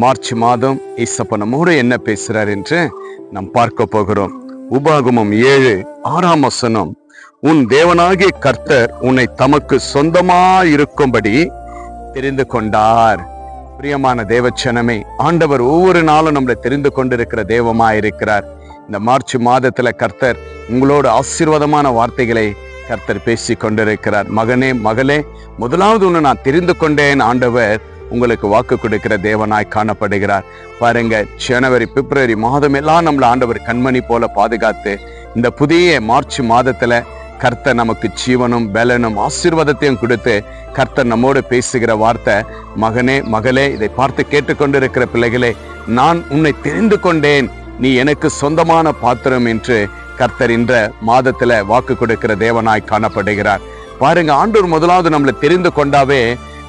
March மாதம் இயேசப்பா நம்மோடு என்ன பேசுறார் என்று நாம் பார்க்க போகிறோம். உபாகமம் 7:6 உன் தேவனாகிய கர்த்தர் உன்னை தமக்கு சொந்தமாயிருக்கும்படி தெரிந்து கொண்டார். பிரியமான தேவச்சனமே, ஆண்டவர் ஒவ்வொரு நாளும் நம்மளை தெரிந்து கொண்டிருக்கிற தேவமாயிருக்கிறார். இந்த மார்ச் மாதத்துல கர்த்தர் உங்களோட ஆசீர்வாதமான வார்த்தைகளை கர்த்தர் பேசி கொண்டிருக்கிறார். மகனே, மகளே, முதலாவது ஒன்று நான் தெரிந்து கொண்டேன். ஆண்டவர் உங்களுக்கு வாக்கு கொடுக்கிற தேவனாய் காணப்படுகிறார். பாருங்க, ஜனவரி பிப்ரவரி மாதம் எல்லாம் நம்மளை ஆண்டவர் கண்மணி போல பாதுகாத்து இந்த புதிய மார்ச் மாதத்துல கர்த்தர் நமக்கு ஜீவனும் பலனும் ஆசீர்வாதத்தையும் கொடுத்து கர்த்தர் நம்மோடு பேசுகிற வார்த்தை, மகனே, மகளே, இதை பார்த்து கேட்டுக்கொண்டிருக்கிற பிள்ளைகளே, நான் உன்னை தெரிந்து கொண்டேன், நீ எனக்கு சொந்தமான பாத்திரம் என்று கர்த்தர் இந்த மாதத்துல வாக்கு கொடுக்கிற தேவனாய் காணப்படுகிறார். பாருங்க, ஆண்டவர் முதலாவது நம்மளை தெரிந்து கொண்டாவே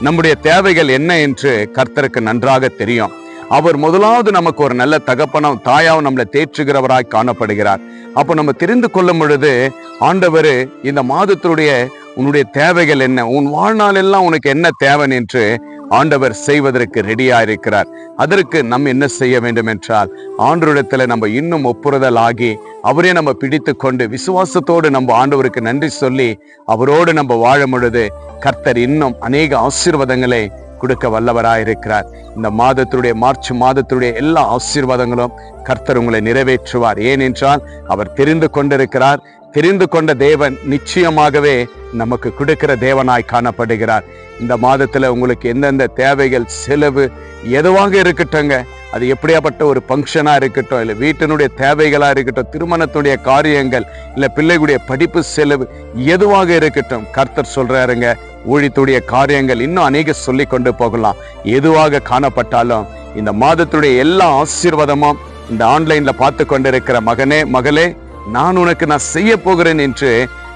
நம்முடைய தேவைகள் என்ன என்று கர்த்தருக்கு நன்றாக தெரியும். அவர் முதலாவது நமக்கு ஒரு நல்ல தகப்பனும் தாயாவும் நம்மளை தேற்றுகிறவராய் காணப்படுகிறார். அப்போ நம்ம தெரிந்து கொள்ளும் பொழுது ஆண்டவர் இந்த மாதத்தினுடைய உன்னுடைய தேவைகள் என்ன, உன் வாழ்நாள் எல்லாம் உனக்கு என்ன தேவை என்று ஆண்டவர் செய்வதற்கு ரெடியா இருக்கிறார். அதற்கு நம்ம என்ன செய்ய வேண்டும் என்றால், ஆண்டவரிடத்துல நம்ம இன்னும் ஒப்புறுதல் ஆகி அவரே நம்ம பிடித்து கொண்டு விசுவாசத்தோடு நம்ம ஆண்டவருக்கு நன்றி சொல்லி அவரோடு நம்ம வாழும் பொழுது கர்த்தர் இன்னும் அநேக ஆசீர்வாதங்களை கொடுக்க வல்லவராயிருக்கிறார். இந்த மாதத்துடைய மார்ச் மாதத்துடைய எல்லா ஆசீர்வாதங்களும் கர்த்தர் உங்களை நிறைவேற்றுவார். ஏனென்றால் அவர் தெரிந்து கொண்டிருக்கிறார். தெரிந்து கொண்ட தேவன் நிச்சயமாகவே நமக்கு கொடுக்கிற தேவனாய் காணப்படுகிறார். இந்த மாதத்துல உங்களுக்கு எந்தெந்த தேவைகள், செலவு எதுவாக இருக்கட்டும்ங்க, அது எப்படியாப்பட்ட ஒரு பங்கனா இருக்கட்டும், இல்லை வீட்டினுடைய தேவைகளா இருக்கட்டும், திருமணத்துடைய காரியங்கள், இல்லை பிள்ளைகளுடைய படிப்பு செலவு எதுவாக இருக்கட்டும், கர்த்தர் சொல்றாருங்க, ஊழியத்துடைய காரியங்கள் இன்னும் அநேக சொல்லி கொண்டு போகலாம். எதுவாக காணப்பட்டாலும் இந்த மாதத்துடைய எல்லா ஆசீர்வாதமும் இந்த ஆன்லைன்ல பார்த்து கொண்டிருக்கிற மகனே, மகளே, நான் செய்ய போகிறேன் என்று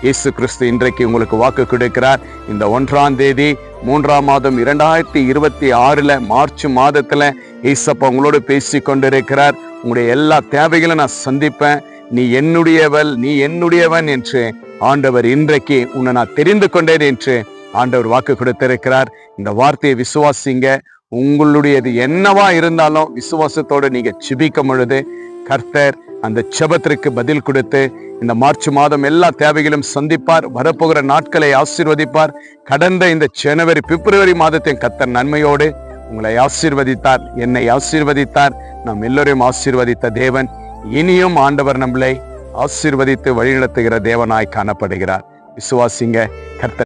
இயேசு கிறிஸ்து இன்றைக்கு உங்களுக்கு வாக்கு கொடுக்கிறார். இந்த 1ஆம் தேதி 3ஆம் மாதம் 2026 மார்ச் மாதத்துல இயேசப்பா உங்களோடு பேசி கொண்டிருக்கிறார். உங்களுடைய எல்லா தேவைகளும் நான் சந்திப்பேன், நீ என்னுடையவள், நீ என்னுடையவன் என்று ஆண்டவர் இன்றைக்கு உன்னை நான் தெரிந்து கொண்டேன் என்று ஆண்டவர் வாக்கு கொடுத்திருக்கிறார். இந்த வார்த்தையை விசுவாசிங்க. உங்களுடையது என்னவா இருந்தாலும் விசுவாசத்தோடு நீங்க ஜெபிக்கும் பொழுது கர்த்தர் அந்த ஜெபத்திற்கு பதில் கொடுத்து இந்த மார்ச் மாதம் எல்லா தேவைகளும் சந்திப்பார். வரப்போகிற நாட்களை ஆசீர்வதிப்பார். கடந்த இந்த ஜனவரி பிப்ரவரி மாதத்தின் கர்த்தர் நன்மையோடு உங்களை ஆசீர்வதித்தார், என்னை ஆசீர்வதித்தார், நாம் எல்லோரையும் ஆசீர்வதித்த தேவன் இனியும் ஆண்டவர் நம்மளை ஆசீர்வதித்து வழிநடத்துகிற தேவனாய் காணப்படுகிறார். விசுவாசிங்க. கர்த்தர்